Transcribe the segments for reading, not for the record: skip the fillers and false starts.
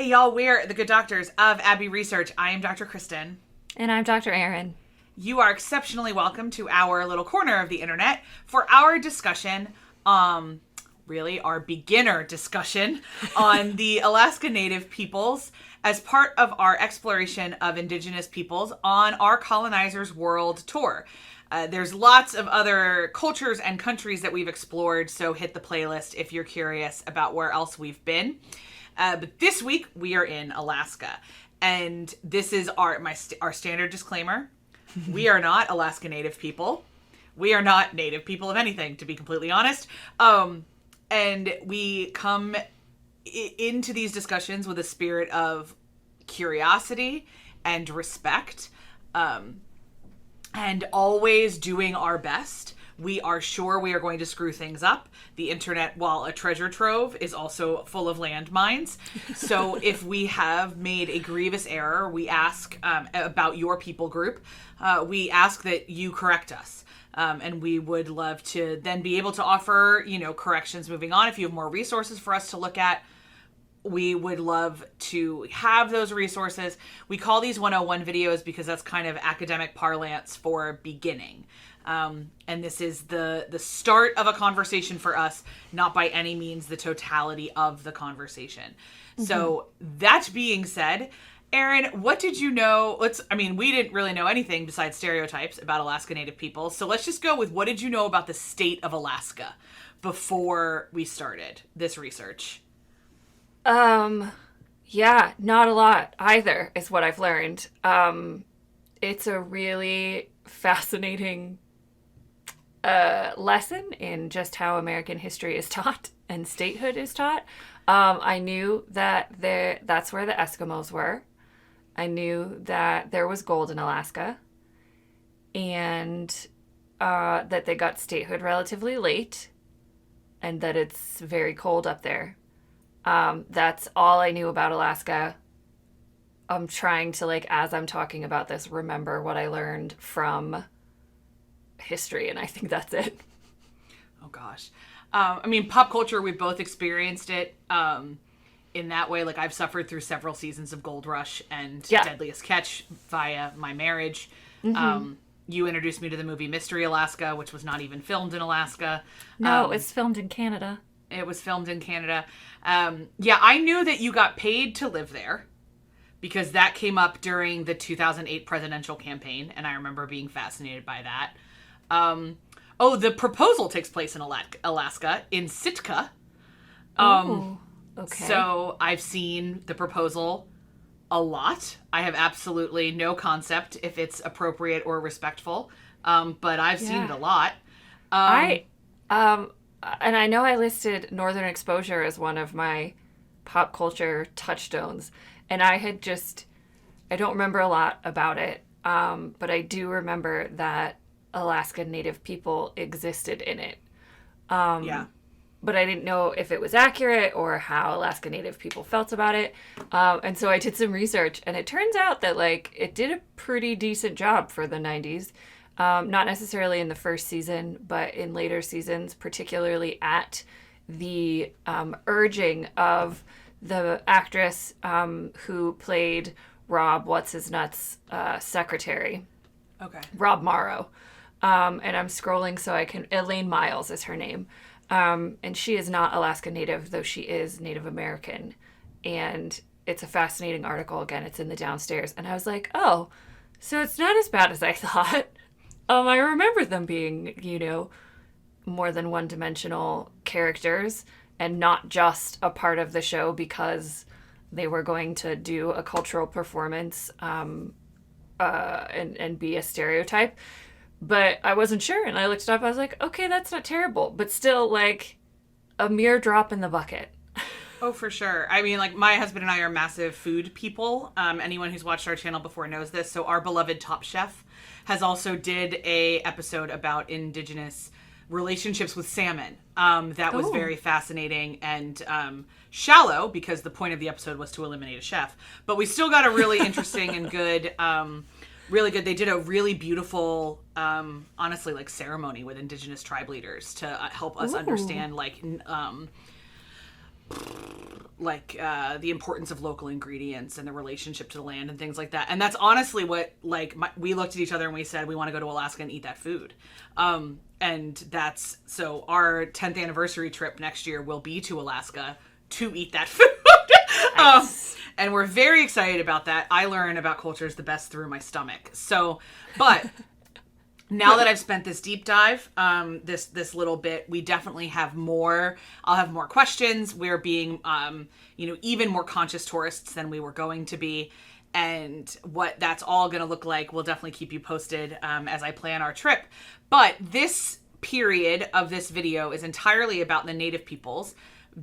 Hey, y'all, we're the Good Doctors of Abbey Research. I am Dr. Kristen. And I'm Dr. Erin. You are exceptionally welcome to our little corner of the internet for our discussion, really our beginner discussion on the Alaska Native peoples as part of our exploration of Indigenous peoples on our Colonizers World Tour. There's lots of other cultures and countries that we've explored, so hit the playlist if you're curious about where else we've been. But this week, we are in Alaska. And this is our standard disclaimer. We are not Alaska Native people. We are not Native people of anything, to be completely honest. And we come into these discussions with a spirit of curiosity and respect, and always doing our best. We are sure we are going to screw things up. The internet, while a treasure trove, is also full of landmines. So if we have made a grievous error, we ask about your people group. We ask that you correct us. And we would love to then be able to offer, corrections moving on. If you have more resources for us to look at, we would love to have those resources. We call these 101 videos because that's kind of academic parlance for beginning. And this is the start of a conversation for us, not by any means the totality of the conversation. Mm-hmm. So that being said, Erin, what did you know? We didn't really know anything besides stereotypes about Alaska Native people. So let's just go with what did you know about the state of Alaska before we started this research? Yeah, not a lot either is what I've learned. It's a really fascinating lesson in just how American history is taught and statehood is taught. I knew that that's where the Eskimos were. I knew that there was gold in Alaska, and that they got statehood relatively late, and that it's very cold up there. That's all I knew about Alaska. I'm trying to, as I'm talking about this, remember what I learned from history, and I think that's it. Oh gosh. Pop culture, we've both experienced it in that way. I've suffered through several seasons of Gold Rush and Deadliest Catch via my marriage. Mm-hmm. You introduced me to the movie Mystery Alaska, which was not even filmed in Alaska. No, it's filmed in Canada. It was filmed in Canada. I knew that you got paid to live there because that came up during the 2008 presidential campaign, and I remember being fascinated by that. The proposal takes place in Alaska, in Sitka. Okay. So I've seen the proposal a lot. I have absolutely no concept if it's appropriate or respectful, but I've seen it a lot. And I know I listed Northern Exposure as one of my pop culture touchstones, and I don't remember a lot about it, but I do remember that Alaskan Native people existed in it. But I didn't know if it was accurate or how Alaska Native people felt about it. And so I did some research, and it turns out that it did a pretty decent job for the 90s. Not necessarily in the first season, but in later seasons, particularly at the urging of the actress who played Rob What's-His-Nuts' secretary. Okay. Rob Morrow. And I'm scrolling so I can... Elaine Miles is her name. And she is not Alaska Native, though she is Native American. And it's a fascinating article. Again, it's in the downstairs. And I was like, oh, so it's not as bad as I thought. I remember them being, more than one-dimensional characters and not just a part of the show because they were going to do a cultural performance and be a stereotype. But I wasn't sure, and I looked it up. I was like, okay, that's not terrible, but still, a mere drop in the bucket. Oh, for sure. My husband and I are massive food people. Anyone who's watched our channel before knows this. So our beloved Top Chef has also did a episode about Indigenous relationships with salmon. That was very fascinating and shallow because the point of the episode was to eliminate a chef. But we still got a really interesting and good... really good. They did a really beautiful, honestly, ceremony with Indigenous tribe leaders to help us understand, the importance of local ingredients and the relationship to the land and things like that. And that's honestly what, we looked at each other and we said, we want to go to Alaska and eat that food. And that's, so our 10th anniversary trip next year will be to Alaska to eat that food. Nice. And we're very excited about that. I learn about cultures the best through my stomach. So, but now that I've spent this deep dive, this little bit, we definitely have more. I'll have more questions. We're being, even more conscious tourists than we were going to be. And what that's all going to look like, we'll definitely keep you posted as I plan our trip. But this period of this video is entirely about the Native peoples,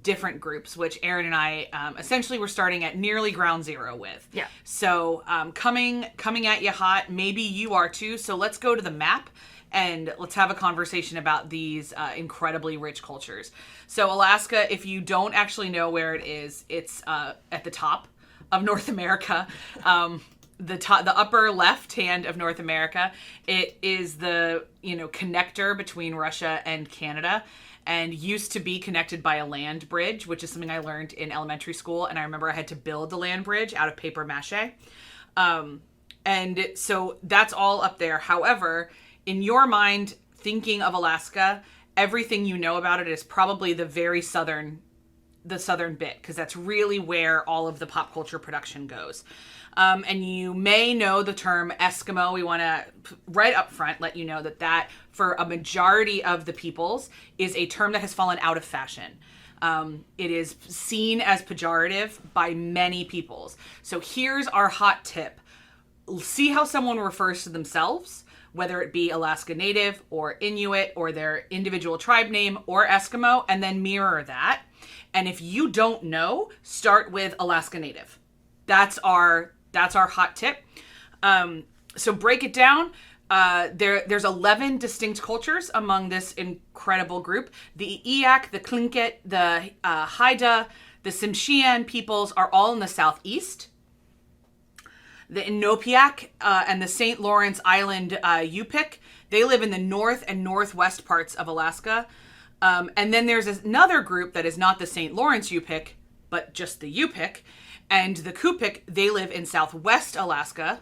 different groups, which Aaron and I essentially were starting at nearly ground zero with. Yeah. So coming at you hot, maybe you are too. So let's go to the map and let's have a conversation about these incredibly rich cultures. So Alaska, if you don't actually know where it is, it's at the top of North America. The upper left hand of North America. It is the connector between Russia and Canada, and used to be connected by a land bridge, which is something I learned in elementary school. And I remember I had to build the land bridge out of paper mache. And so that's all up there. However, in your mind, thinking of Alaska, everything you know about it is probably the southern bit, because that's really where all of the pop culture production goes. And you may know the term Eskimo. We want to, right up front, let you know that for a majority of the peoples, is a term that has fallen out of fashion. It is seen as pejorative by many peoples. So here's our hot tip. See how someone refers to themselves, whether it be Alaska Native or Inuit or their individual tribe name or Eskimo, and then mirror that. And if you don't know, start with Alaska Native. That's our hot tip. So break it down. There's 11 distinct cultures among this incredible group. The Eyak, the Tlingit, the Haida, the Tsimshian peoples are all in the southeast. The Anupiat and the St. Lawrence Island Yupik, they live in the north and northwest parts of Alaska. And then there's another group that is not the St. Lawrence Yupik, but just the Yupik. And the Kupik, they live in southwest Alaska.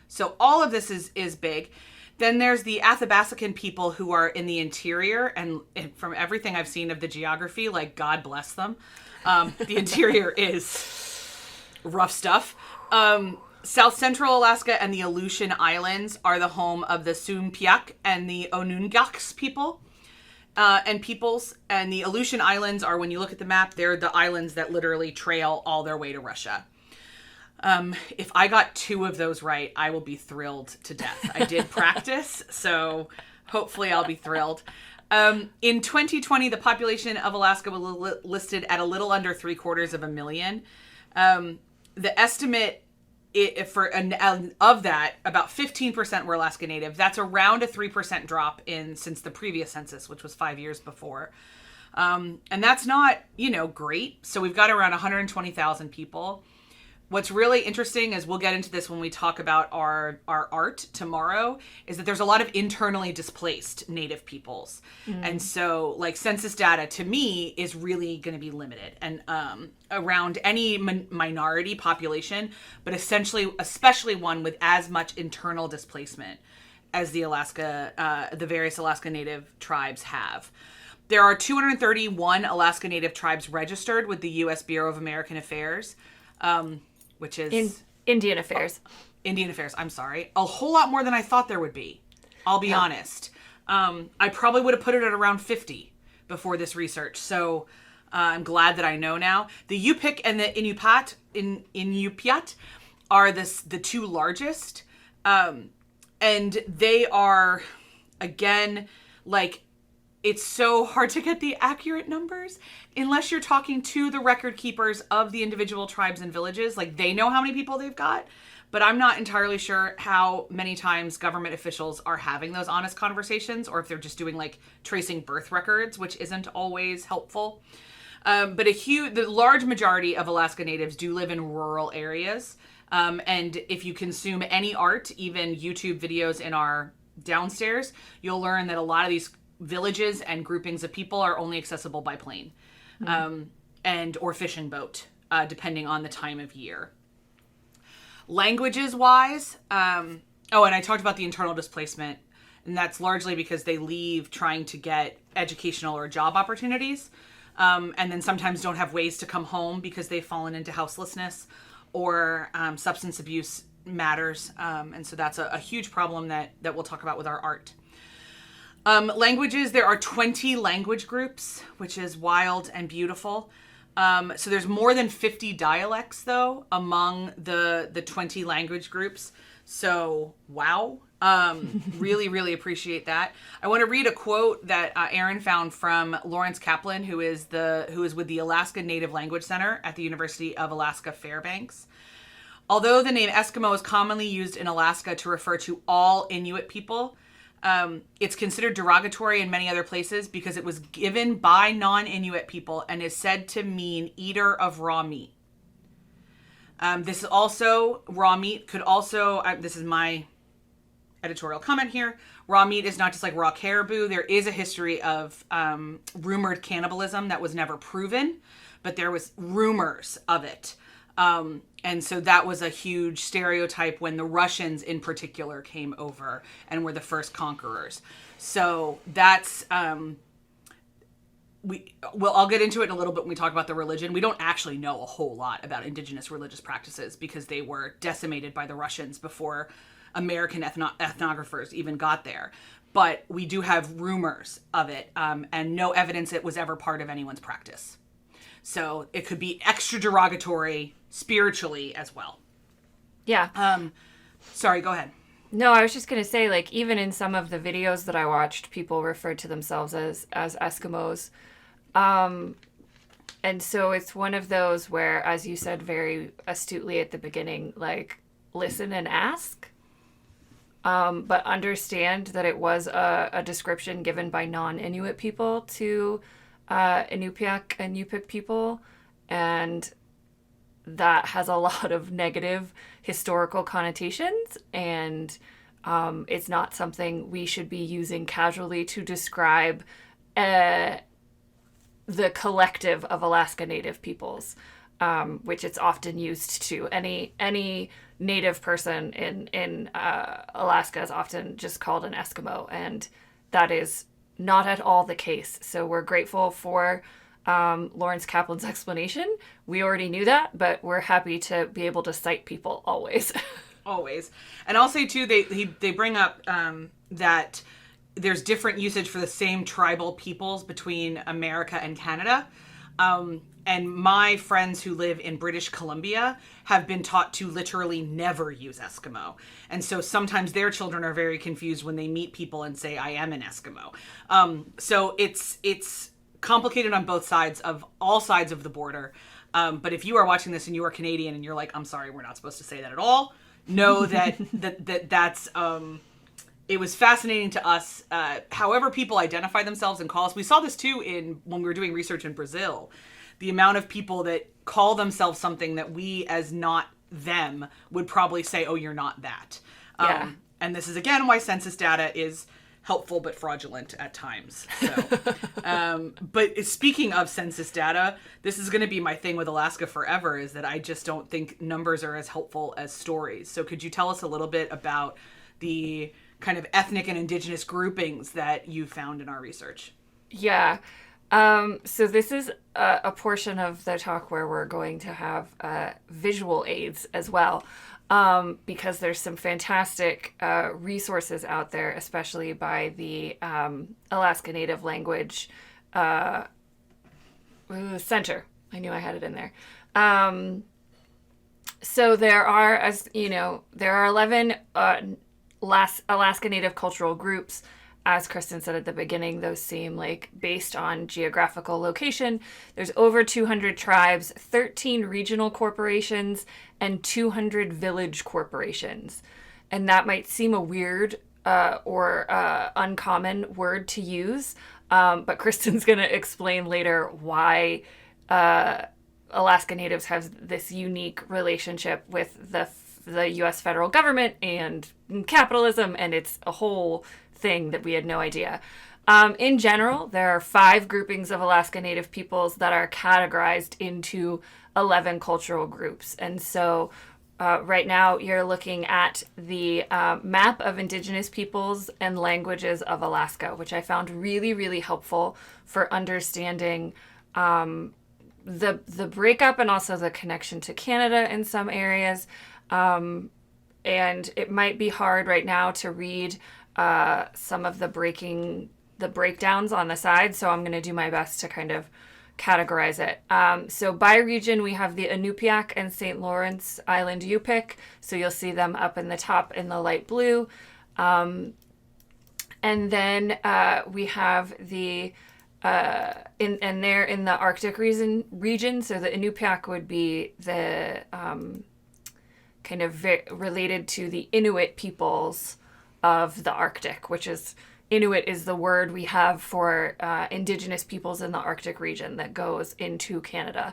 So all of this is big. Then there's the Athabascan people who are in the interior. And from everything I've seen of the geography, God bless them. The interior is rough stuff. South Central Alaska and the Aleutian Islands are the home of the Sumpiaq and the Onungaks people. And peoples, and the Aleutian Islands are, when you look at the map, they're the islands that literally trail all their way to Russia. If I got 2 of those right, I will be thrilled to death. I did practice, so hopefully I'll be thrilled. In 2020, the population of Alaska was listed at a little under 750,000. The estimate of that, about 15% were Alaska Native. That's around a 3% drop since the previous census, which was 5 years before. And that's not, great. So we've got around 120,000 people. What's really interesting is, we'll get into this when we talk about our art tomorrow, is that there's a lot of internally displaced Native peoples. And so census data to me is really going to be limited and around any minority population, but especially one with as much internal displacement as the various Alaska Native tribes have. There are 231 Alaska Native tribes registered with the U.S. Bureau of American Affairs, which is... Indian Affairs. Indian Affairs, I'm sorry. A whole lot more than I thought there would be. I'll be honest. I probably would have put it at around 50 before this research. So I'm glad that I know now. The Yupik and the Inupiat are the 2 largest. And they are, again, it's so hard to get the accurate numbers unless you're talking to the record keepers of the individual tribes and villages. They know how many people they've got, but I'm not entirely sure how many times government officials are having those honest conversations, or if they're just doing tracing birth records, which isn't always helpful. But the large majority of Alaska Natives do live in rural areas. And if you consume any art, even YouTube videos in our downstairs, you'll learn that a lot of these villages and groupings of people are only accessible by plane. or fishing boat, depending on the time of year. Languages wise, and I talked about the internal displacement, and that's largely because they leave trying to get educational or job opportunities, and then sometimes don't have ways to come home because they've fallen into houselessness or substance abuse matters. And so that's a huge problem that we'll talk about with our art. Languages, there are 20 language groups, which is wild and beautiful. So there's more than 50 dialects, though, among the 20 language groups. So, wow. Really, really appreciate that. I want to read a quote that Aaron found from Lawrence Kaplan, who is with the Alaska Native Language Center at the University of Alaska Fairbanks. Although the name Eskimo is commonly used in Alaska to refer to all Inuit people, it's considered derogatory in many other places because it was given by non-Inuit people and is said to mean eater of raw meat. This is also, raw meat could also, this is my editorial comment here, raw meat is not just like raw caribou. There is a history of rumored cannibalism that was never proven, but there was rumors of it. And so that was a huge stereotype when the Russians in particular came over and were the first conquerors. So that's, I'll get into it in a little bit when we talk about the religion. We don't actually know a whole lot about indigenous religious practices because they were decimated by the Russians before American ethnographers even got there. But we do have rumors of it, and no evidence it was ever part of anyone's practice. So it could be extra derogatory spiritually as well. Yeah. Sorry, go ahead. No, I was just going to say, like, even in some of the videos that I watched, people referred to themselves as Eskimos. And so it's one of those where, as you said very astutely at the beginning, like, listen and ask. But understand that it was a description given by non-Inuit people to Anupiat and Yupik people, and that has a lot of negative historical connotations, and it's not something we should be using casually to describe the collective of Alaska Native peoples, which it's often used to. Any Native person in Alaska is often just called an Eskimo, and that is not at all the case. So we're grateful for Lawrence Kaplan's explanation. We already knew that, but we're happy to be able to cite people always. Always. And I'll say, too, they bring up that there's different usage for the same tribal peoples between America and Canada. And my friends who live in British Columbia have been taught to literally never use Eskimo. And so sometimes their children are very confused when they meet people and say, I am an Eskimo. So it's complicated on both sides of all sides of the border. But if you are watching this and you are Canadian and you're like, I'm sorry, we're not supposed to say that at all, know that's it was fascinating to us. However people identify themselves and call us. We saw this too when we were doing research in Brazil. The amount of people that call themselves something that we as not them would probably say, oh, you're not that. Yeah. And this is, again, why census data is helpful but fraudulent at times. So, but speaking of census data, this is going to be my thing with Alaska forever, is that I just don't think numbers are as helpful as stories. So could you tell us a little bit about the kind of ethnic and indigenous groupings that you found in our research? Yeah. So this is a portion of the talk where we're going to have visual aids as well, because there's some fantastic resources out there, especially by the Alaska Native Language Center. I knew I had it in there. So there are, as you know, there are 11 Alaska Native cultural groups. As Kristen said at the beginning, those seem like based on geographical location. There's over 200 tribes, 13 regional corporations, and 200 village corporations. And that might seem a weird or uncommon word to use, but Kristen's going to explain later why Alaska Natives have this unique relationship with the U.S. federal government and capitalism, and it's a whole thing that we had no idea. In general, there are 5 groupings of Alaska Native peoples that are categorized into 11 cultural groups. And so right now you're looking at the map of Indigenous peoples and languages of Alaska, which I found really, really helpful for understanding the breakup and also the connection to Canada in some areas. And it might be hard right now to read some of the breakdowns on the side, so I'm going to do my best to kind of categorize it. So by region, we have the Anupiat and St. Lawrence Island Yupik. So you'll see them up in the top in the light blue. And then we have the and they're in the Arctic region. So the Anupiat would be the kind of related to the Inuit peoples of the Arctic, which is Inuit is the word we have for Indigenous peoples in the Arctic region that goes into Canada.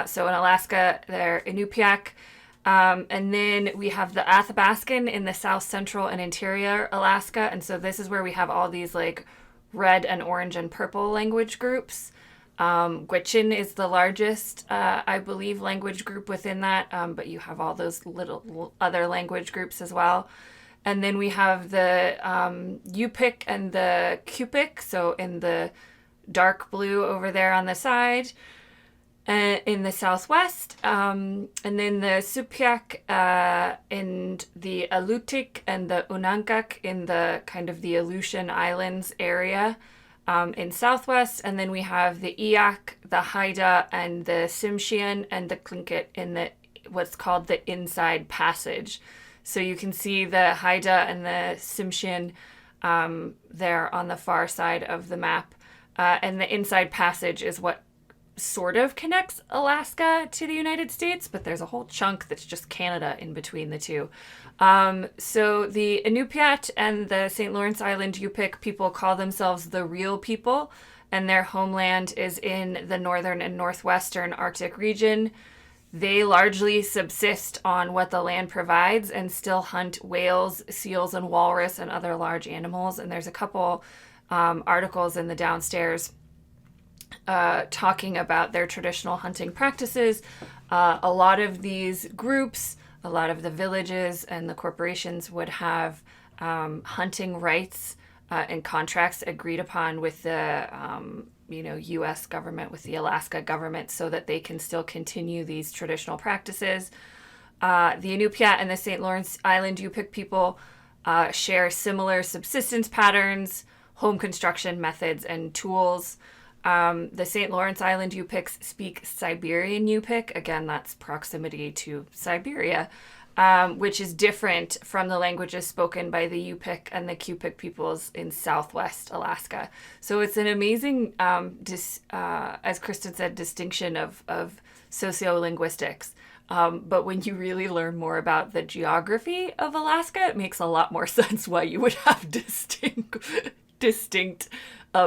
So in Alaska, they're Inupiat. And then we have the Athabascan in the south central and interior Alaska. And so this is where we have all these like red and orange and purple language groups. Gwich'in is the largest, I believe, language group within that. But you have all those little other language groups as well. And then we have the Yupik and the Yupik, so in the dark blue over there on the side, in the southwest. And then the Supiak and the Aleutian and the Unankak in the kind of the Aleutian Islands area in southwest. And then we have the Iyak, the Haida, and the Tsimshian and the Tlingit in the what's called the Inside Passage. So you can see the Haida and the Tsimshian there on the far side of the map. And the Inside Passage is what sort of connects Alaska to the United States, but there's a whole chunk that's just Canada in between the two. So the Anupiat and the St. Lawrence Island Yupik people call themselves the real people, and their homeland is in the northern and northwestern Arctic region. They largely subsist on what the land provides and still hunt whales, seals, and walrus and other large animals. And there's a couple articles in the downstairs talking about their traditional hunting practices. A lot of these groups, a lot of the villages and the corporations would have hunting rights and contracts agreed upon with the U.S. government, with the Alaska government, so that they can still continue these traditional practices. The Anupiat and the St. Lawrence Island Yupik people share similar subsistence patterns, home construction methods, and tools. The St. Lawrence Island Yupiks speak Siberian Yupik. Again, that's proximity to Siberia, which is different from the languages spoken by the Yupik and the Yupik peoples in southwest Alaska. So it's an amazing, as Kristen said, distinction of sociolinguistics. But when you really learn more about the geography of Alaska, it makes a lot more sense why you would have distinct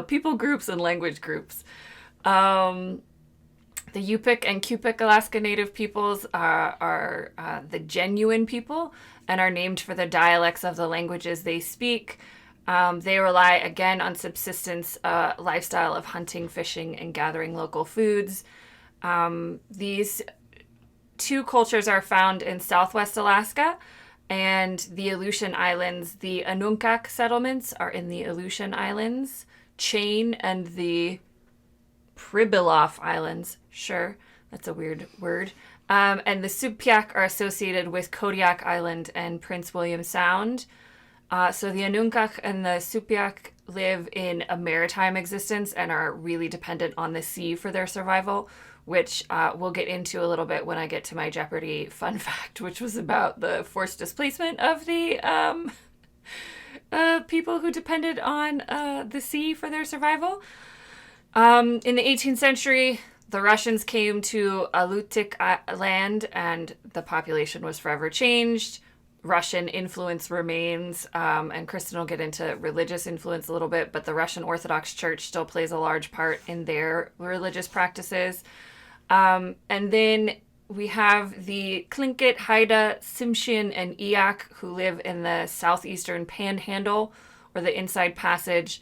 people groups and language groups. The Yupik and Yupik Alaska Native peoples are the genuine people and are named for the dialects of the languages they speak. They rely, again, on subsistence lifestyle of hunting, fishing, and gathering local foods. These two cultures are found in southwest Alaska and the Aleutian Islands. The Anunkak settlements are in the Aleutian Islands chain, and the Pribilof Islands, sure, that's a weird word, and the Supiak are associated with Kodiak Island and Prince William Sound. So the Anunkak and the Supiak live in a maritime existence and are really dependent on the sea for their survival, which we'll get into a little bit when I get to my Jeopardy fun fact, which was about the forced displacement of the people who depended on the sea for their survival. In the 18th century, the Russians came to Aleutian land and the population was forever changed. Russian influence remains, and Kristen will get into religious influence a little bit, but the Russian Orthodox Church still plays a large part in their religious practices. And then we have the Tlingit, Haida, Tsimshian, and Iyak, who live in the southeastern panhandle or the Inside Passage.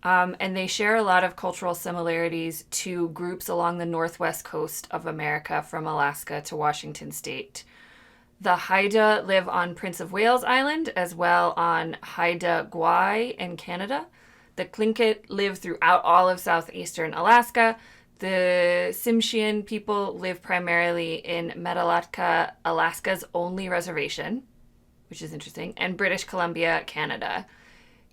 And they share a lot of cultural similarities to groups along the northwest coast of America from Alaska to Washington state. The Haida live on Prince of Wales Island as well on Haida Gwaii in Canada. The Tlingit live throughout all of southeastern Alaska. The Tsimshian people live primarily in Metalatka, Alaska's only reservation, which is interesting, and British Columbia, Canada.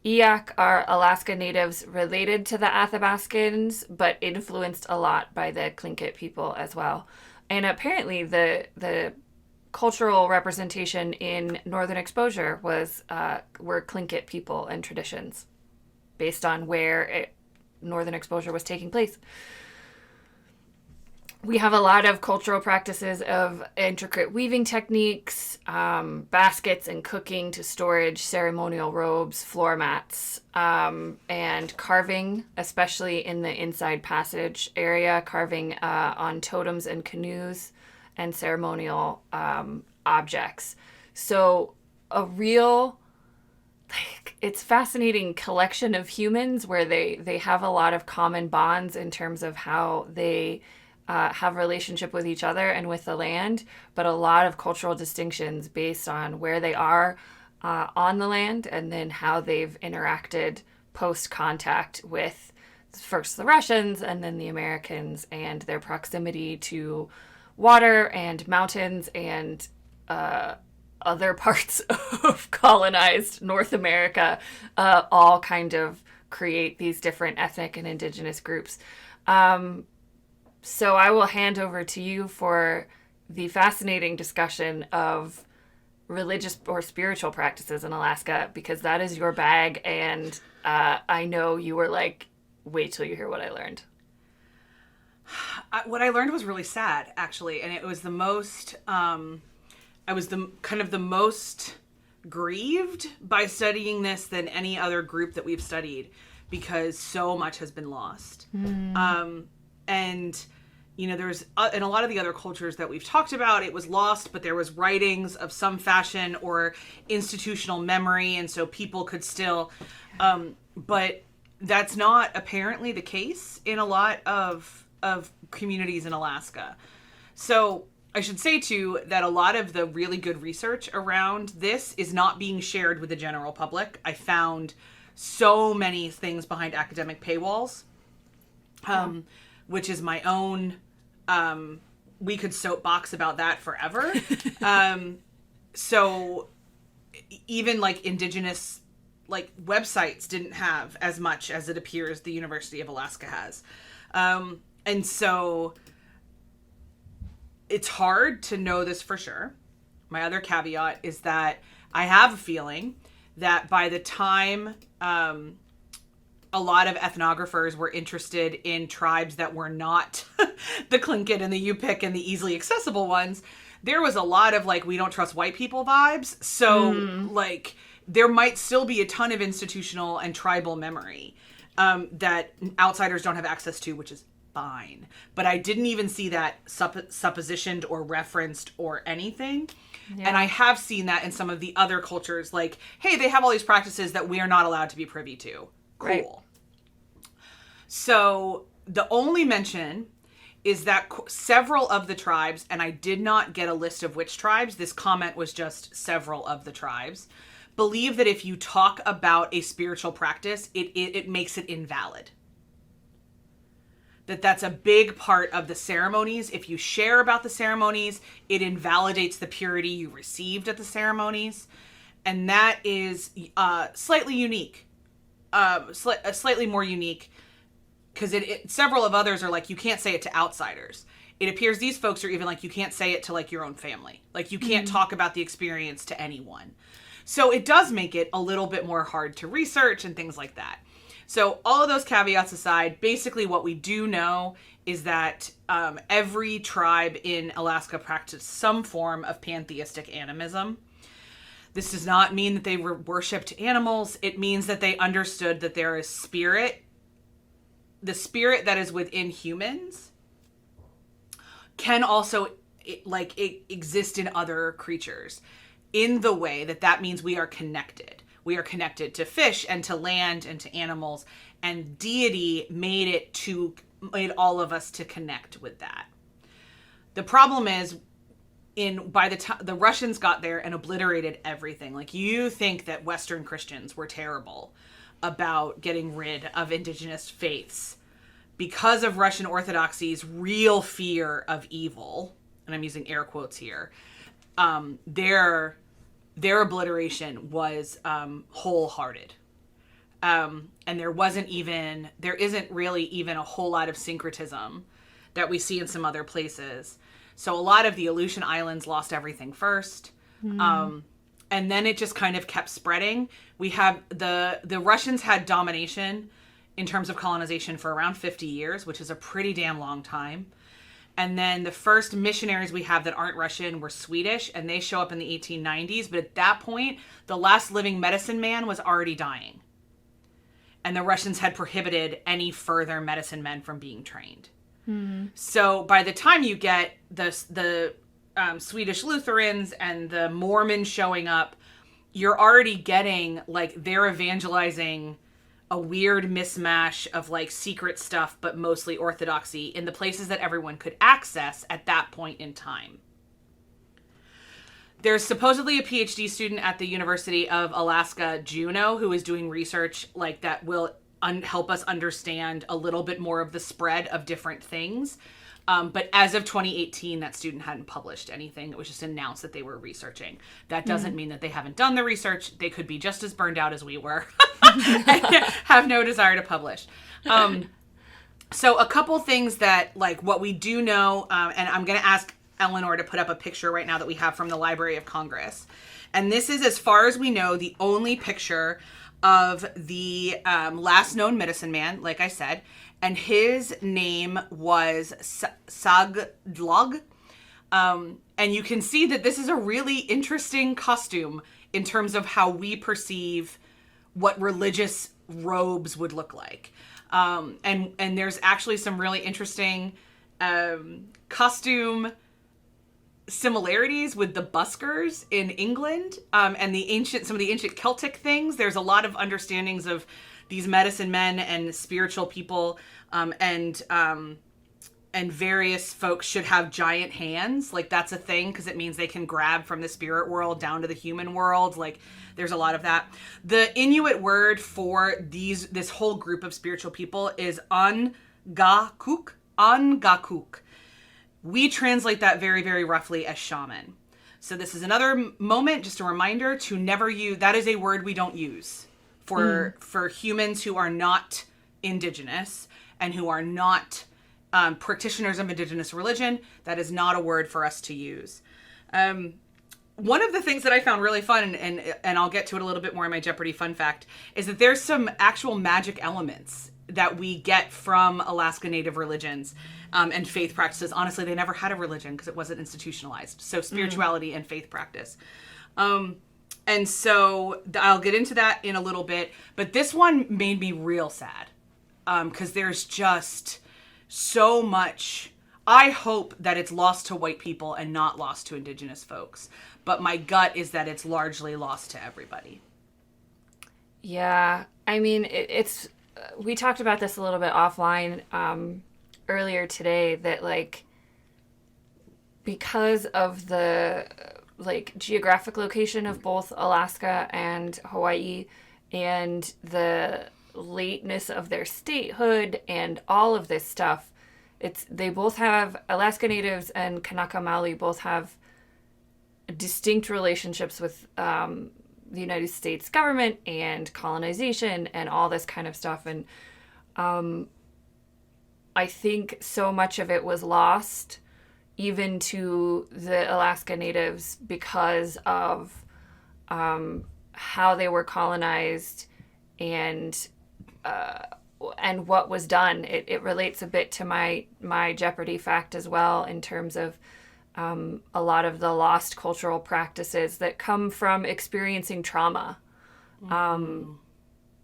Eyak are Alaska natives related to the Athabascans, but influenced a lot by the Tlingit people as well. And apparently the cultural representation in Northern Exposure were Tlingit people and traditions based on where Northern Exposure was taking place. We have a lot of cultural practices of intricate weaving techniques, baskets and cooking to storage, ceremonial robes, floor mats, and carving, especially in the inside passage area, carving on totems and canoes and ceremonial objects. So a real, it's fascinating collection of humans where they have a lot of common bonds in terms of how they have relationship with each other and with the land, but a lot of cultural distinctions based on where they are on the land and then how they've interacted post-contact with first the Russians and then the Americans and their proximity to water and mountains and other parts of colonized North America, all kind of create these different ethnic and indigenous groups. So I will hand over to you for the fascinating discussion of religious or spiritual practices in Alaska, because that is your bag. And I know you were like, wait till you hear what I learned. What I learned was really sad, actually. And it was the most, I was the most grieved by studying this than any other group that we've studied, because so much has been lost. And, you know, there's, in a lot of the other cultures that we've talked about, it was lost, but there was writings of some fashion or institutional memory. And so people could still, but that's not apparently the case in a lot of communities in Alaska. So I should say too, that a lot of the really good research around this is not being shared with the general public. I found so many things behind academic paywalls. Which is my own, we could soapbox about that forever. So even like Indigenous like websites didn't have as much as it appears the University of Alaska has. And so it's hard to know this for sure. My other caveat is that I have a feeling that by the time, a lot of ethnographers were interested in tribes that were not the Tlingit and the Yupik and the easily accessible ones, there was a lot of like, we don't trust white people vibes. So like there might still be a ton of institutional and tribal memory that outsiders don't have access to, which is fine. But I didn't even see that suppositioned or referenced or anything. Yeah. And I have seen that in some of the other cultures, like, hey, they have all these practices that we are not allowed to be privy to. Cool. Right. So the only mention is that several of the tribes, and I did not get a list of which tribes, this comment was just several of the tribes, believe that if you talk about a spiritual practice, it makes it invalid. That's a big part of the ceremonies. If you share about the ceremonies, it invalidates the purity you received at the ceremonies. And that is slightly unique. Slightly more unique, because several of others are like, you can't say it to outsiders. It appears these folks are even like, you can't say it to like your own family. Like you can't talk about the experience to anyone. So it does make it a little bit more hard to research and things like that. So all of those caveats aside, basically what we do know is that every tribe in Alaska practiced some form of pantheistic animism. This does not mean that they worshipped animals. It means that they understood that there is spirit. The spirit that is within humans can also exist in other creatures in the way that means we are connected. We are connected to fish and to land and to animals, and deity made all of us to connect with that. The problem is, by the time the Russians got there and obliterated everything, like, you think that Western Christians were terrible about getting rid of indigenous faiths because of Russian Orthodoxy's real fear of evil, and I'm using air quotes here. Their obliteration was wholehearted. And there isn't really even a whole lot of syncretism that we see in some other places. So a lot of the Aleutian Islands lost everything first. And then it just kind of kept spreading. We have the Russians had domination in terms of colonization for around 50 years, which is a pretty damn long time. And then the first missionaries we have that aren't Russian were Swedish, and they show up in the 1890s. But at that point, the last living medicine man was already dying. And the Russians had prohibited any further medicine men from being trained. So by the time you get the Swedish Lutherans and the Mormons showing up, you're already getting, like, they're evangelizing a weird mishmash of, like, secret stuff, but mostly orthodoxy in the places that everyone could access at that point in time. There's supposedly a PhD student at the University of Alaska, Juneau, who is doing research like that will help us understand a little bit more of the spread of different things. But as of 2018, that student hadn't published anything. It was just announced that they were researching. That doesn't mean that they haven't done the research. They could be just as burned out as we were and have no desire to publish. So a couple things that, like, what we do know, and I'm going to ask Eleanor to put up a picture right now that we have from the Library of Congress. And this is, as far as we know, the only picture of the last known medicine man, like I said, and his name was Sagdlog. And you can see that this is a really interesting costume in terms of how we perceive what religious robes would look like. And there's actually some really interesting costume similarities with the buskers in England, and some of the ancient Celtic things. There's a lot of understandings of these medicine men and spiritual people, and various folks should have giant hands. Like, that's a thing because it means they can grab from the spirit world down to the human world. Like, there's a lot of that. The Inuit word for this whole group of spiritual people is Angakuk. Angakuk. We translate that very, very roughly as shaman. So this is another moment, just a reminder to never use, that is a word we don't use for humans who are not indigenous and who are not practitioners of indigenous religion. That is not a word for us to use. One of the things that I found really fun, and I'll get to it a little bit more in my Jeopardy fun fact, is that there's some actual magic elements that we get from Alaska Native religions and faith practices. Honestly, they never had a religion because it wasn't institutionalized. So spirituality and faith practice. And so I'll get into that in a little bit. But this one made me real sad because there's just so much. I hope that it's lost to white people and not lost to indigenous folks. But my gut is that it's largely lost to everybody. Yeah. I mean, it's we talked about this a little bit offline earlier today, that, like, because of the, like, geographic location of both Alaska and Hawaii and the lateness of their statehood and all of this stuff, they both have, Alaska Natives and Kanaka Maoli both have distinct relationships with the United States government and colonization and all this kind of stuff. And I think so much of it was lost even to the Alaska Natives because of how they were colonized and what was done. It relates a bit to my Jeopardy fact as well, in terms of a lot of the lost cultural practices that come from experiencing trauma.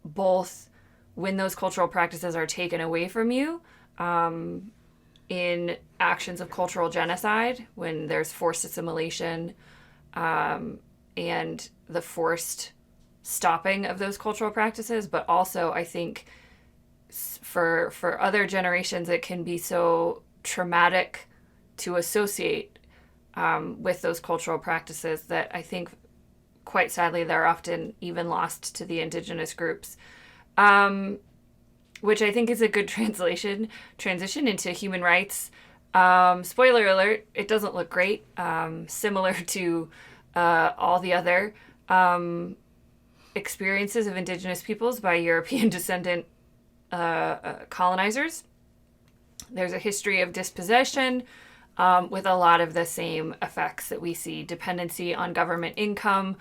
Both when those cultural practices are taken away from you, in actions of cultural genocide, when there's forced assimilation, and the forced stopping of those cultural practices, but also I think for other generations it can be so traumatic to associate with those cultural practices that I think quite sadly they're often even lost to the Indigenous groups, which I think is a good transition into human rights. Spoiler alert, it doesn't look great, similar to all the other experiences of Indigenous peoples by European descendant colonizers. There's a history of dispossession with a lot of the same effects that we see: dependency on government income,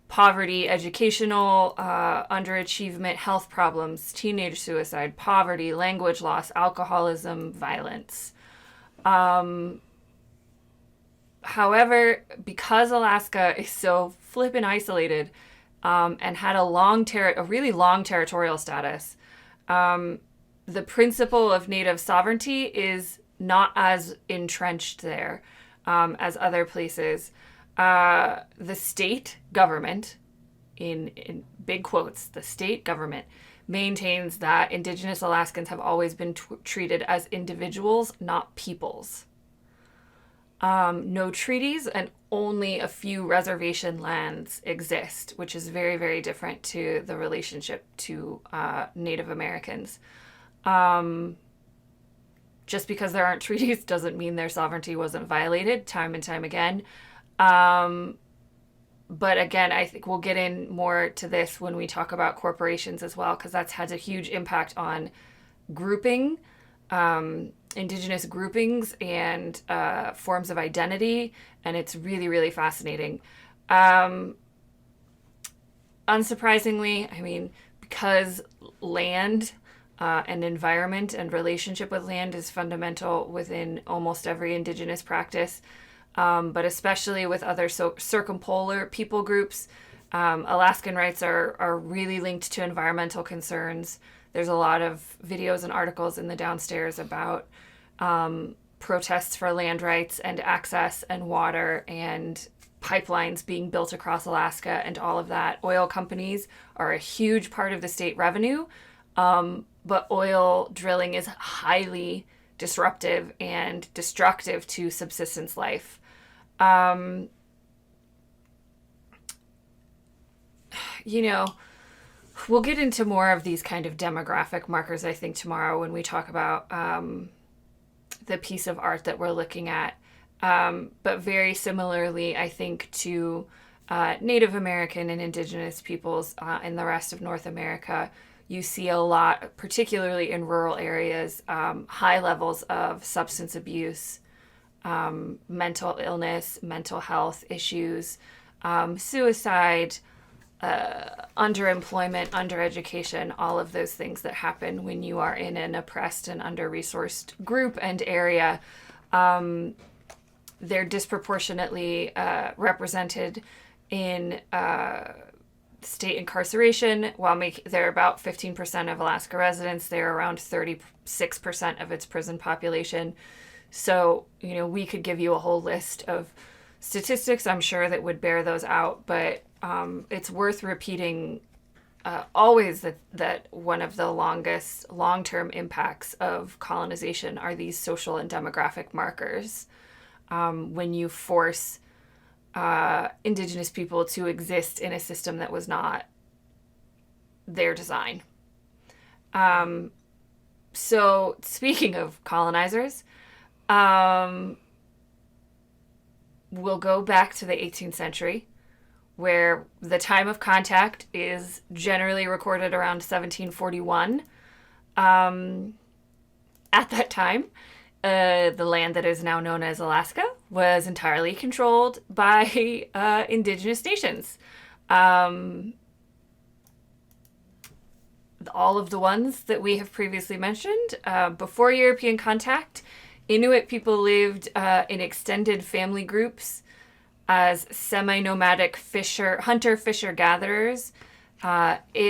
poverty, educational underachievement, health problems, teenage suicide, poverty, language loss, alcoholism, violence. However, because Alaska is so flippin' isolated and had a really long territorial status, the principle of native sovereignty is not as entrenched there as other places. The state government, in big quotes, the state government maintains that Indigenous Alaskans have always been treated as individuals, not peoples. No treaties and only a few reservation lands exist, which is very, very different to the relationship to Native Americans. Just because there aren't treaties doesn't mean their sovereignty wasn't violated time and time again. But again, I think we'll get in more to this when we talk about corporations as well, because that's had a huge impact on grouping, Indigenous groupings and forms of identity, and it's really, really fascinating. Unsurprisingly, I mean, because land and environment and relationship with land is fundamental within almost every Indigenous practice, but especially with other circumpolar people groups, Alaskan rights are really linked to environmental concerns. There's a lot of videos and articles in the downstairs about protests for land rights and access and water and pipelines being built across Alaska and all of that. Oil companies are a huge part of the state revenue, but oil drilling is highly disruptive and destructive to subsistence life. We'll get into more of these kind of demographic markers, I think, tomorrow when we talk about the piece of art that we're looking at. But very similarly, I think, to Native American and Indigenous peoples in the rest of North America, you see a lot, particularly in rural areas, high levels of substance abuse, mental illness, mental health issues, suicide, underemployment, undereducation, all of those things that happen when you are in an oppressed and under-resourced group and area. They're disproportionately represented in state incarceration. While they're about 15% of Alaska residents, they're around 36% of its prison population. So, we could give you a whole list of statistics, I'm sure, that would bear those out, but it's worth repeating always that one of the long-term impacts of colonization are these social and demographic markers. When you force Indigenous people to exist in a system that was not their design. So speaking of colonizers, we'll go back to the 18th century, where the time of contact is generally recorded around 1741. At that time, the land that is now known as Alaska was entirely controlled by Indigenous nations. All of the ones that we have previously mentioned. Before European contact, Inuit people lived in extended family groups as semi-nomadic hunter-fisher-gatherers. Aleuts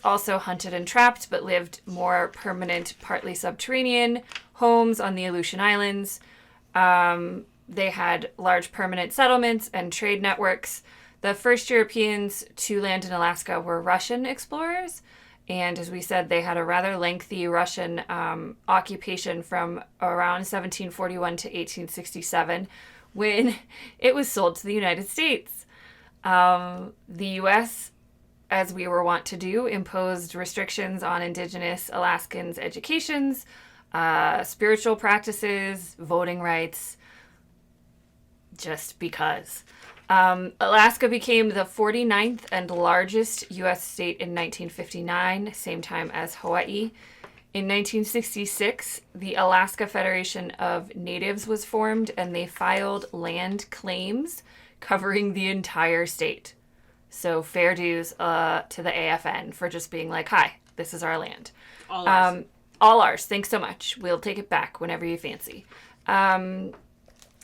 also hunted and trapped, but lived more permanent, partly subterranean homes on the Aleutian Islands. They had large permanent settlements and trade networks. The first Europeans to land in Alaska were Russian explorers. And as we said, they had a rather lengthy Russian occupation from around 1741 to 1867 when it was sold to the United States. The U.S., as we were wont to do, imposed restrictions on Indigenous Alaskans' educations, spiritual practices, voting rights, just because. Alaska became the 49th and largest U.S. state in 1959, same time as Hawaii. In 1966, the Alaska Federation of Natives was formed, and they filed land claims covering the entire state. So fair dues to the AFN for just being like, hi, this is our land. All ours. All ours. Thanks so much. We'll take it back whenever you fancy.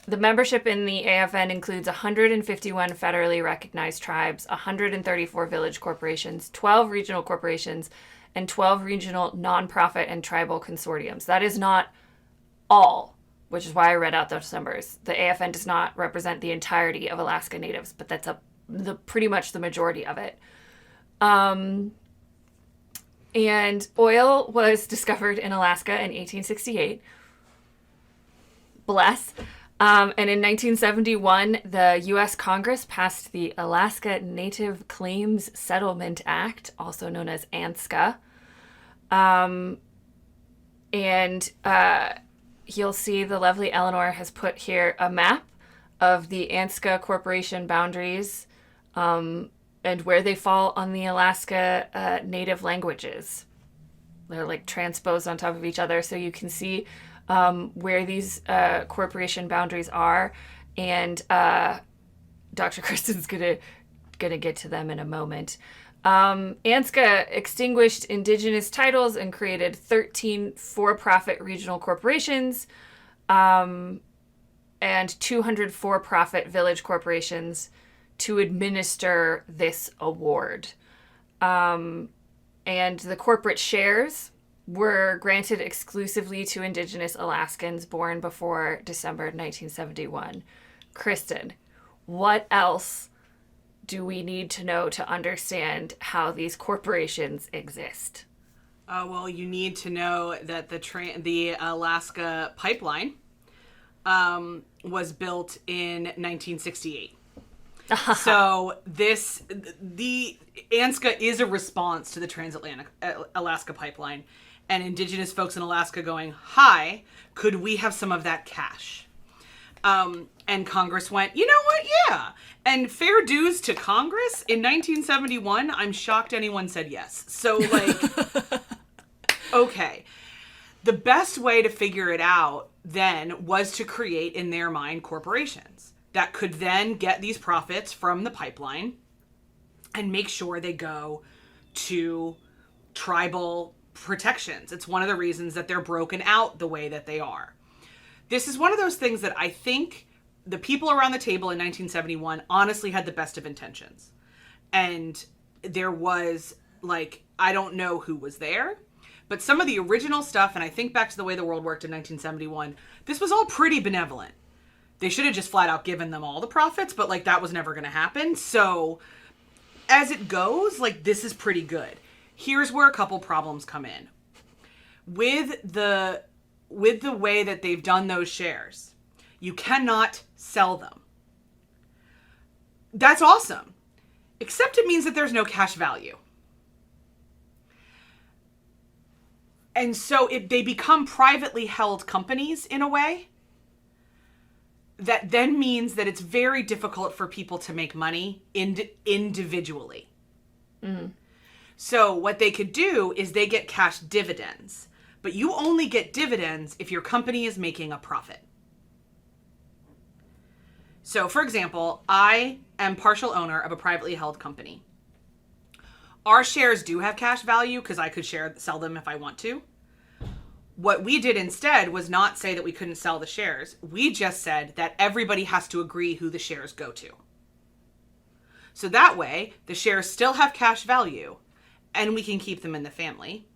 The membership in the AFN includes 151 federally recognized tribes, 134 village corporations, 12 regional corporations, and 12 regional nonprofit and tribal consortiums. That is not all, which is why I read out those numbers. The AFN does not represent the entirety of Alaska Natives, but that's pretty much the majority of it. And oil was discovered in Alaska in 1868. Bless. And in 1971, the U.S. Congress passed the Alaska Native Claims Settlement Act, also known as ANSCA. You'll see the lovely Eleanor has put here a map of the ANSCA corporation boundaries and where they fall on the Alaska native languages. They're like transposed on top of each other, so you can see where these corporation boundaries are, and Dr. Kristen's gonna get to them in a moment. ANSCA extinguished Indigenous titles and created 13 for-profit regional corporations and 200 for-profit village corporations to administer this award. And the corporate shares were granted exclusively to Indigenous Alaskans born before December 1971. Kristen, what else do we need to know to understand how these corporations exist? Well, you need to know that the Alaska pipeline was built in 1968. So the ANSCA is a response to the Transatlantic Alaska pipeline, and Indigenous folks in Alaska going, hi, could we have some of that cash? And Congress went, you know what? Yeah. And fair dues to Congress in 1971. I'm shocked anyone said yes. So okay. The best way to figure it out then was to create, in their mind, corporations that could then get these profits from the pipeline and make sure they go to tribal protections. It's one of the reasons that they're broken out the way that they are. This is one of those things that I think the people around the table in 1971 honestly had the best of intentions. And there was, I don't know who was there, but some of the original stuff, and I think back to the way the world worked in 1971, this was all pretty benevolent. They should have just flat out given them all the profits, but that was never going to happen. So as it goes, this is pretty good. Here's where a couple problems come in. With the way that they've done those shares, you cannot sell them. That's awesome. Except it means that there's no cash value. And so they become privately held companies in a way that then means that it's very difficult for people to make money individually. Mm-hmm. So what they could do is they get cash dividends, but you only get dividends if your company is making a profit. So for example, I am partial owner of a privately held company. Our shares do have cash value because I could sell them if I want to. What we did instead was not say that we couldn't sell the shares. We just said that everybody has to agree who the shares go to. So that way, the shares still have cash value, and we can keep them in the family.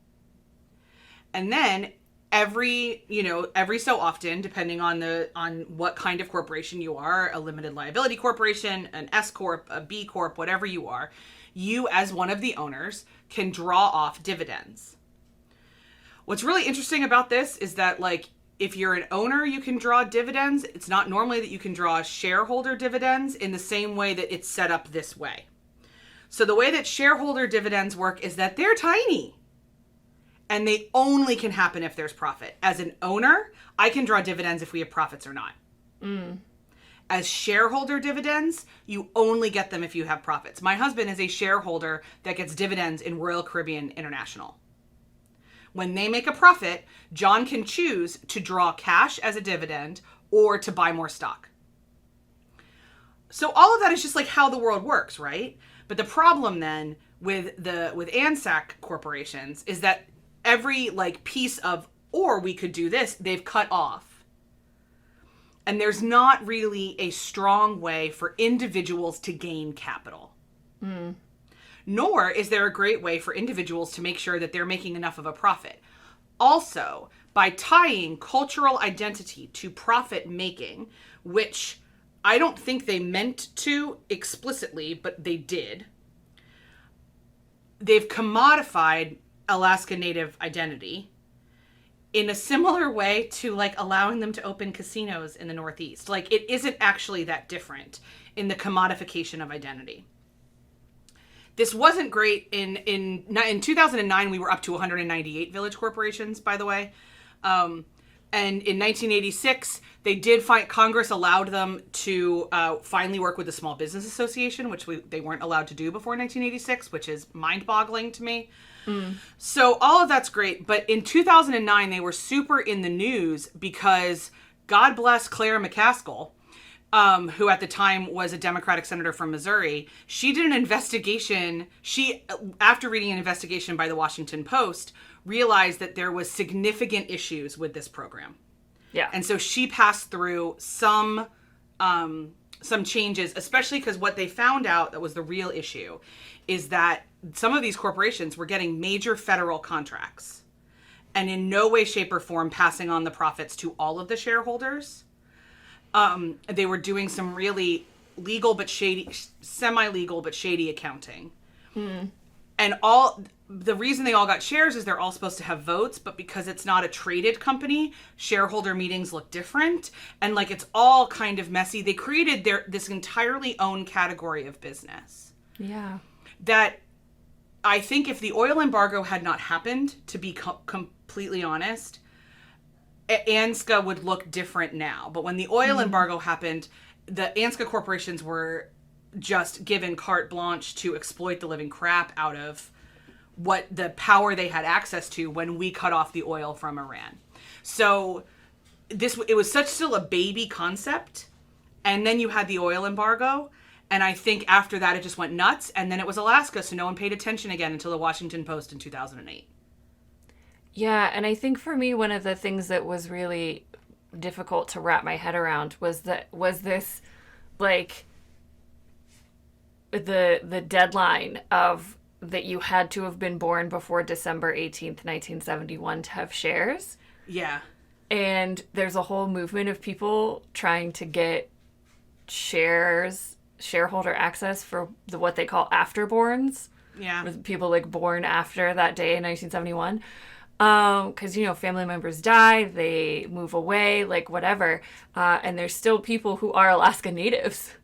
And then every so often, depending on what kind of corporation you are, a limited liability corporation, an S corp, a B corp, whatever you are, you as one of the owners can draw off dividends. What's really interesting about this is that, like, if you're an owner, you can draw dividends. It's not normally that you can draw shareholder dividends in the same way that it's set up this way. So the way that shareholder dividends work is that they're tiny. And they only can happen if there's profit. As an owner, I can draw dividends if we have profits or not. As shareholder dividends, you only get them if you have profits. My husband is a shareholder that gets dividends in Royal Caribbean International. When they make a profit, John can choose to draw cash as a dividend or to buy more stock. So all of that is just like how the world works, right? But the problem then with ANSCA corporations is that every like piece of, or we could do this, they've cut off. And there's not really a strong way for individuals to gain capital. Nor is there a great way for individuals to make sure that they're making enough of a profit. Also, by tying cultural identity to profit making, which I don't think they meant to explicitly, but they did, they've commodified Alaska Native identity in a similar way to like allowing them to open casinos in the Northeast. Like, it isn't actually that different in the commodification of identity. This wasn't great. In 2009, we were up to 198 village corporations, by the way. And in 1986, they did find, Congress allowed them to finally work with the Small Business Association, which they weren't allowed to do before 1986, which is mind-boggling to me. So all of that's great. But in 2009, they were super in the news because, God bless Claire McCaskill, who at the time was a Democratic senator from Missouri. She did an investigation. She, after reading an investigation by the Washington Post, realized that there was significant issues with this program. Yeah. And so she passed through some changes, especially because what they found out that was the real issue is that some of these corporations were getting major federal contracts and in no way, shape, or form passing on the profits to all of the shareholders. They were doing some really legal but shady, semi-legal but shady accounting. And the reason they all got shares is they're all supposed to have votes, but because it's not a traded company, shareholder meetings look different. And like, it's all kind of messy. They created this entirely own category of business. Yeah. That I think if the oil embargo had not happened, to be completely honest, ANSCA would look different now. But when the oil embargo happened, the ANSCA corporations were just given carte blanche to exploit the living crap out of what the power they had access to when we cut off the oil from Iran. So it was still a baby concept. And then you had the oil embargo. And I think after that, it just went nuts. And then it was Alaska. So no one paid attention again until the Washington Post in 2008. Yeah. And I think for me, one of the things that was really difficult to wrap my head around was this, like, the deadline of that you had to have been born before December 18th, 1971 to have shares. Yeah. And there's a whole movement of people trying to get shareholder access for what they call afterborns. Yeah. With people like born after that day in 1971. Because, family members die, they move away, like whatever. And there's still people who are Alaska Natives.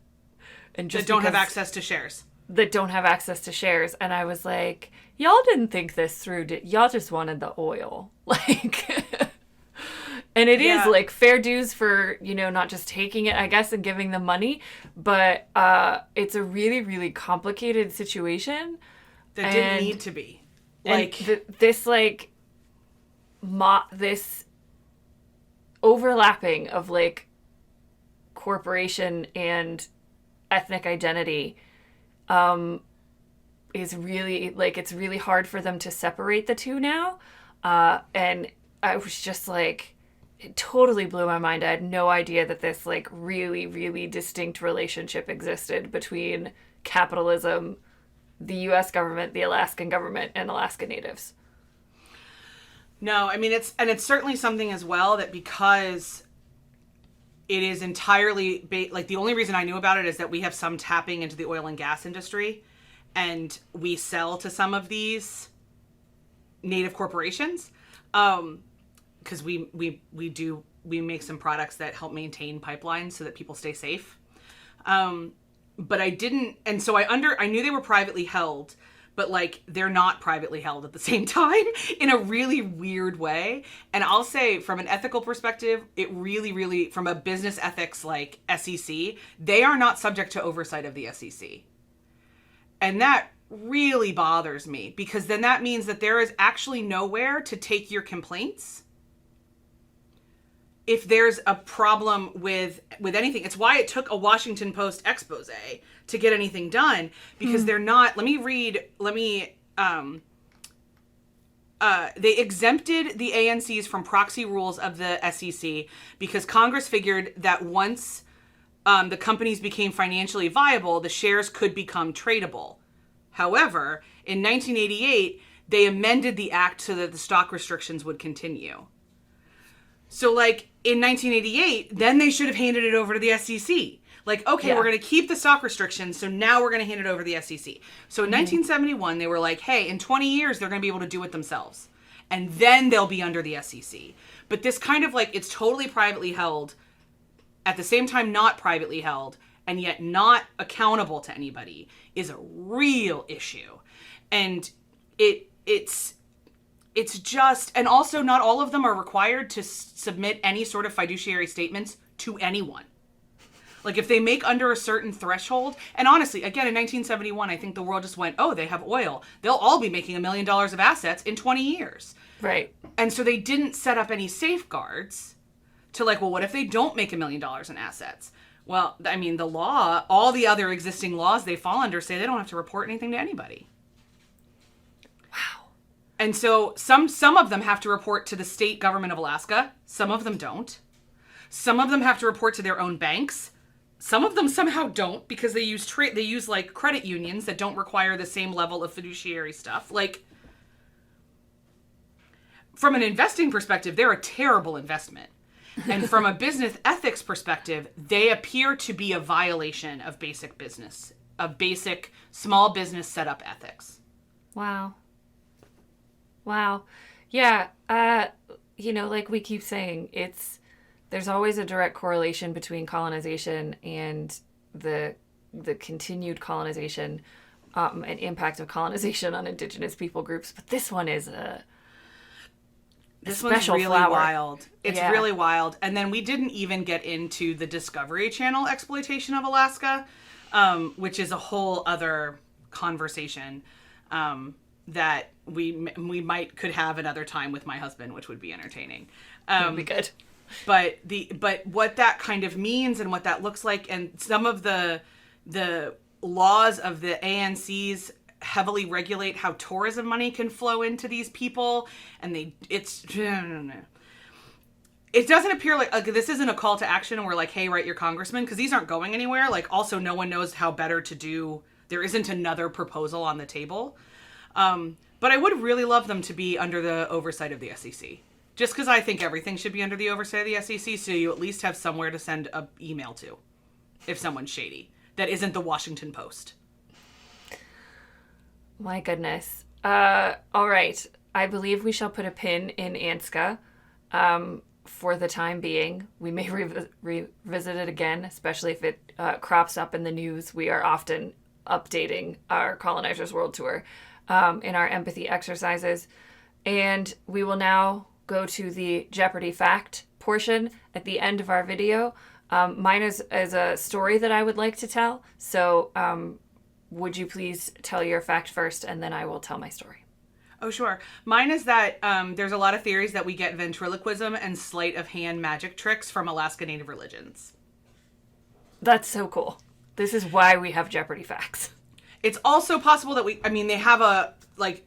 And just that don't have access to shares. And I was like, y'all didn't think this through. Y'all just wanted the oil. Like, and it is like fair dues for, not just taking it, I guess, and giving them money. But it's a really, really complicated situation. That didn't need to be. Like, this overlapping of like corporation and ethnic identity is really, like, it's really hard for them to separate the two now. And I was just like, it totally blew my mind. I had no idea that this like really, really distinct relationship existed between capitalism, the U.S. government, the Alaskan government, and Alaska Natives. No, I mean, it's certainly something as well that because it is entirely, like, the only reason I knew about it is that we have some tapping into the oil and gas industry, and we sell to some of these native corporations, because we make some products that help maintain pipelines so that people stay safe. But I didn't, and so I knew they were privately held, but like they're not privately held at the same time in a really weird way. And I'll say from an ethical perspective, it really, really, from a business ethics like SEC, they are not subject to oversight of the SEC. And that really bothers me, because then that means that there is actually nowhere to take your complaints if there's a problem with anything. It's why it took a Washington Post expose to get anything done, because they're not, they exempted the ANCs from proxy rules of the SEC because Congress figured that once the companies became financially viable, the shares could become tradable. However, in 1988, they amended the act so that the stock restrictions would continue. So, like, in 1988, then they should have handed it over to the SEC. Like, okay, we're going to keep the stock restrictions, so now we're going to hand it over to the SEC. So in 1971, they were like, hey, in 20 years, they're going to be able to do it themselves. And then they'll be under the SEC. But this kind of, like, it's totally privately held, at the same time not privately held, and yet not accountable to anybody, is a real issue. And it's just, and also not all of them are required to submit any sort of fiduciary statements to anyone. Like, if they make under a certain threshold, and honestly, again, in 1971, I think the world just went, oh, they have oil. They'll all be making $1 million of assets in 20 years. Right. And so they didn't set up any safeguards to, like, well, what if they don't make $1 million in assets? Well, I mean, the law, all the other existing laws they fall under say they don't have to report anything to anybody. Wow. And so some of them have to report to the state government of Alaska. Some of them don't. Some of them have to report to their own banks. Some of them somehow don't, because they use like credit unions that don't require the same level of fiduciary stuff. Like, from an investing perspective, they're a terrible investment. And from a business ethics perspective, they appear to be a violation of basic small business setup ethics. Wow. Yeah. Like we keep saying, there's always a direct correlation between colonization and the continued colonization and impact of colonization on Indigenous people groups. But this one is This one's really wild. It's really wild. And then we didn't even get into the Discovery Channel exploitation of Alaska, which is a whole other conversation that we could have another time with my husband, which would be entertaining. Would be good. But what that kind of means and what that looks like, and some of the laws of the ANCs heavily regulate how tourism money can flow into these people, and it doesn't appear like this isn't a call to action and we're like, hey, write your congressman, because these aren't going anywhere. Like, also, no one knows how better to do. There isn't another proposal on the table, but I would really love them to be under the oversight of the SEC, just because I think everything should be under the oversight of the SEC, so you at least have somewhere to send an email to if someone's shady that isn't the Washington Post. My goodness. All right. I believe we shall put a pin in ANSCA for the time being. We may revisit it again, especially if it crops up in the news. We are often updating our Colonizers World Tour in our empathy exercises. And we will now go to the Jeopardy fact portion at the end of our video. Mine is a story that I would like to tell. So would you please tell your fact first, and then I will tell my story. Oh, sure. Mine is that there's a lot of theories that we get ventriloquism and sleight of hand magic tricks from Alaska Native religions. That's so cool. This is why we have Jeopardy facts. It's also possible that they have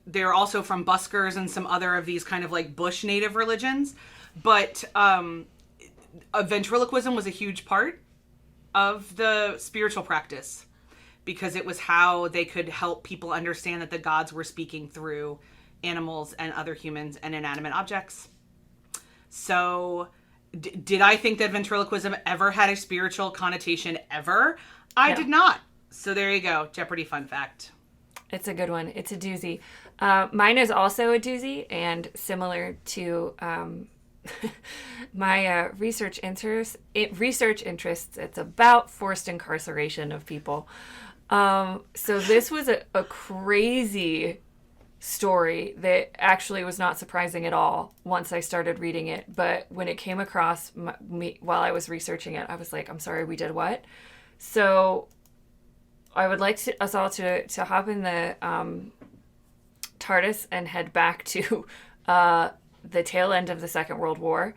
they're also from buskers and some other of these kind of like bush native religions. But ventriloquism was a huge part of the spiritual practice, because it was how they could help people understand that the gods were speaking through animals and other humans and inanimate objects. So did I think that ventriloquism ever had a spiritual connotation ever? I did not. So there you go. Jeopardy fun fact. It's a good one. It's a doozy. Mine is also a doozy, and similar to my research interests. It's about forced incarceration of people. So this was a crazy story that actually was not surprising at all once I started reading it. But when it came across me while I was researching it, I was like, I'm sorry, we did what? So I would like us all to hop in the TARDIS and head back to the tail end of the Second World War.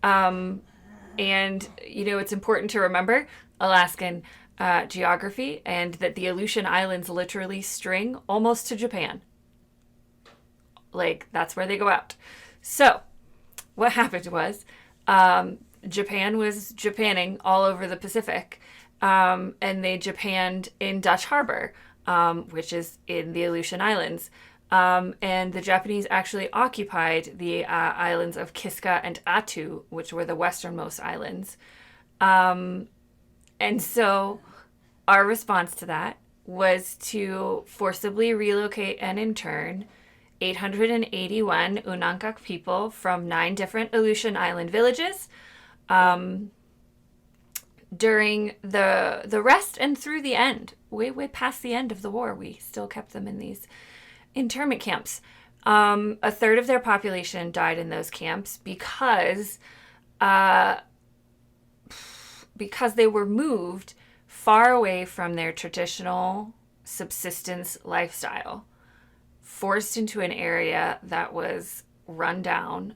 And, it's important to remember Alaskan geography and that the Aleutian Islands literally string almost to Japan. Like, that's where they go out. So, what happened was Japan was Japanning all over the Pacific. And they Japanned in Dutch Harbor, which is in the Aleutian Islands. And the Japanese actually occupied the islands of Kiska and Attu, which were the westernmost islands. And so our response to that was to forcibly relocate and intern 881 Unangak people from 9 different Aleutian Island villages during the rest and through the end, way past the end of the war. We still kept them in these internment camps. A third of their population died in those camps because they were moved far away from their traditional subsistence lifestyle, forced into an area that was run down.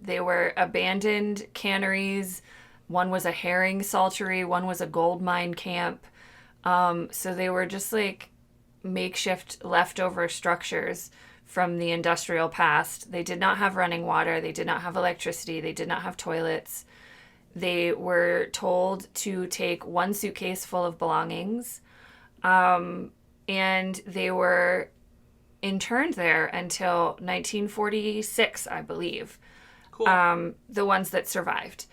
They were abandoned canneries. One was a herring saltery. One was a gold mine camp. So they were just like makeshift leftover structures from the industrial past. They did not have running water. They did not have electricity. They did not have toilets. They were told to take 1 suitcase full of belongings. And they were interned there until 1946, I believe. Cool. The ones that survived.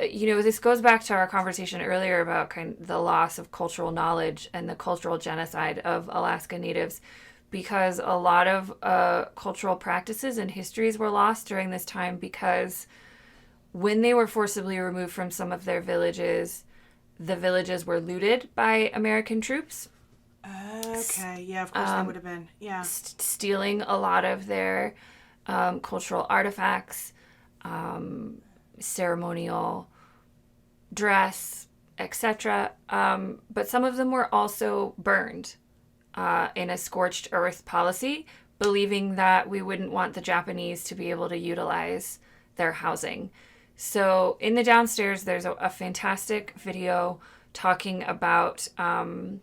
This goes back to our conversation earlier about kind of the loss of cultural knowledge and the cultural genocide of Alaska Natives, because a lot of cultural practices and histories were lost during this time, because when they were forcibly removed from some of their villages, the villages were looted by American troops. Okay, yeah, of course they would have been. Yeah. Stealing a lot of their cultural artifacts, ceremonial dress, etc. But some of them were also burned in a scorched earth policy, believing that we wouldn't want the Japanese to be able to utilize their housing. So in the downstairs, there's a fantastic video talking about and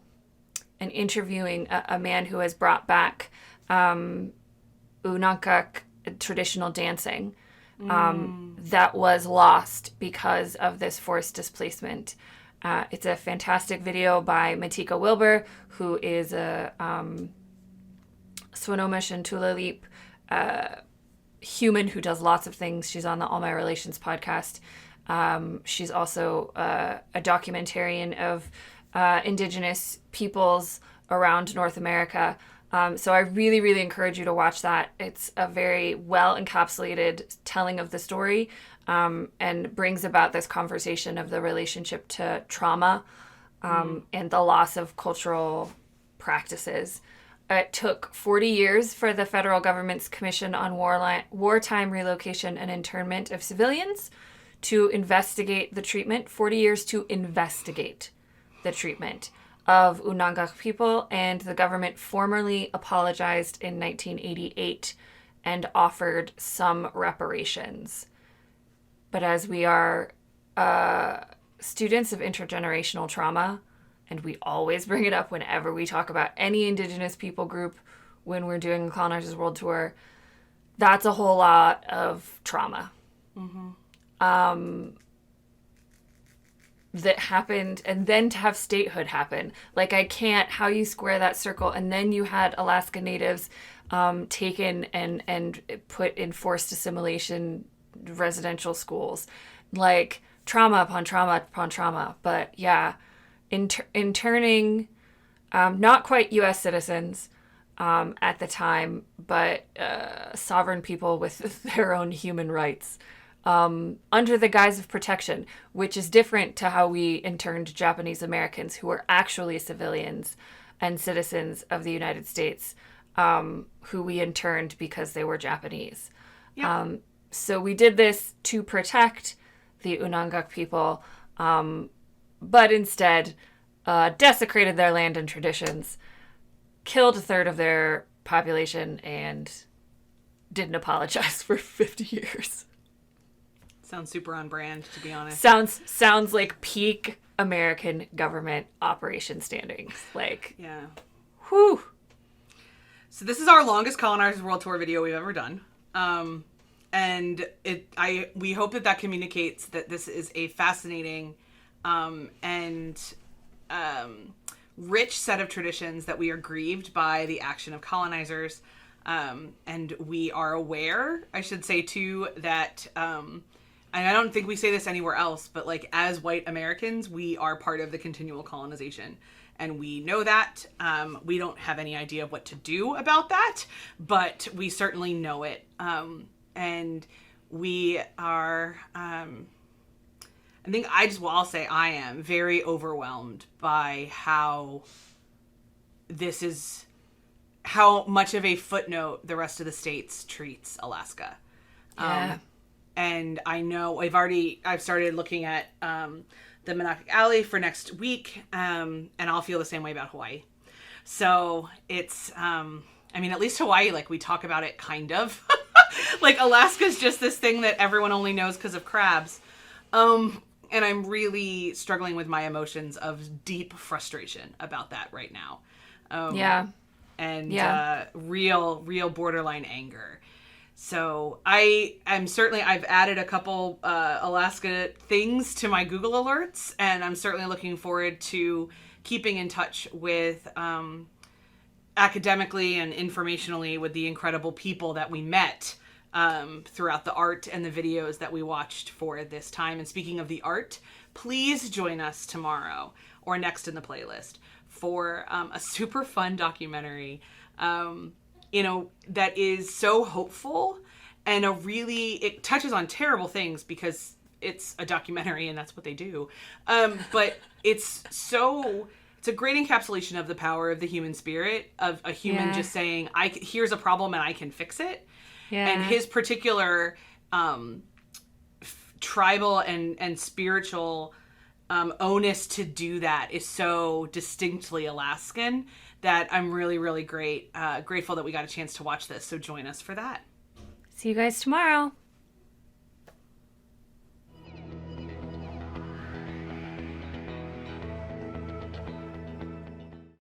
interviewing a man who has brought back Unangak traditional dancing that was lost because of this forced displacement. It's a fantastic video by Matika Wilbur, who is a Swinomish and Tulalip human who does lots of things. She's on the All My Relations podcast. She's also a documentarian of Indigenous peoples around North America. So I really, really encourage you to watch that. It's a very well encapsulated telling of the story, and brings about this conversation of the relationship to trauma and the loss of cultural practices. It took 40 years for the federal government's Commission on Wartime Relocation and Internment of Civilians to investigate the treatment, 40 years to investigate the treatment of Unangak people, and the government formally apologized in 1988 and offered some reparations. But as we are students of intergenerational trauma, and we always bring it up whenever we talk about any Indigenous people group when we're doing a Colonizers World Tour, that's a whole lot of trauma. Mm-hmm. that happened, and then to have statehood happen. Like, I can't, how you square that circle. And then you had Alaska Natives taken and put in forced assimilation residential schools. Like, trauma upon trauma upon trauma. But yeah, interning, not quite U.S. citizens at the time, but sovereign people with their own human rights. Under the guise of protection, which is different to how we interned Japanese Americans who were actually civilians and citizens of the United States, who we interned because they were Japanese. Yeah. So we did this to protect the Unangak people, but instead desecrated their land and traditions, killed a third of their population, and didn't apologize for 50 years. Sounds super on brand, to be honest. Sounds like peak American government operation standings. Like, yeah. Whew. So this is our longest Colonizers World Tour video we've ever done. And we hope that communicates that this is a fascinating and rich set of traditions that we are grieved by the action of colonizers. And we are aware, I should say too, that... and I don't think we say this anywhere else, but like as white Americans, we are part of the continual colonization. And we know that. We don't have any idea of what to do about that, but we certainly know it. And we are, I think I'll say I am very overwhelmed by how much of a footnote the rest of the states treats Alaska. Yeah. And I know I've started looking at the Monocac Alley for next week, and I'll feel the same way about Hawaii. So it's, at least Hawaii, like we talk about it kind of. Like Alaska's just this thing that everyone only knows because of crabs. And I'm really struggling with my emotions of deep frustration about that right now. Real borderline anger. So I've added a couple Alaska things to my Google alerts, and I'm certainly looking forward to keeping in touch with academically and informationally with the incredible people that we met throughout the art and the videos that we watched for this time. And speaking of the art, please join us tomorrow or next in the playlist for a super fun documentary that is so hopeful and it touches on terrible things because it's a documentary and that's what they do. But it's a great encapsulation of the power of the human spirit, of a human just saying, here's a problem and I can fix it. Yeah. And his particular tribal and spiritual onus to do that is so distinctly Alaskan that I'm really, really grateful that we got a chance to watch this. So join us for that. See you guys tomorrow.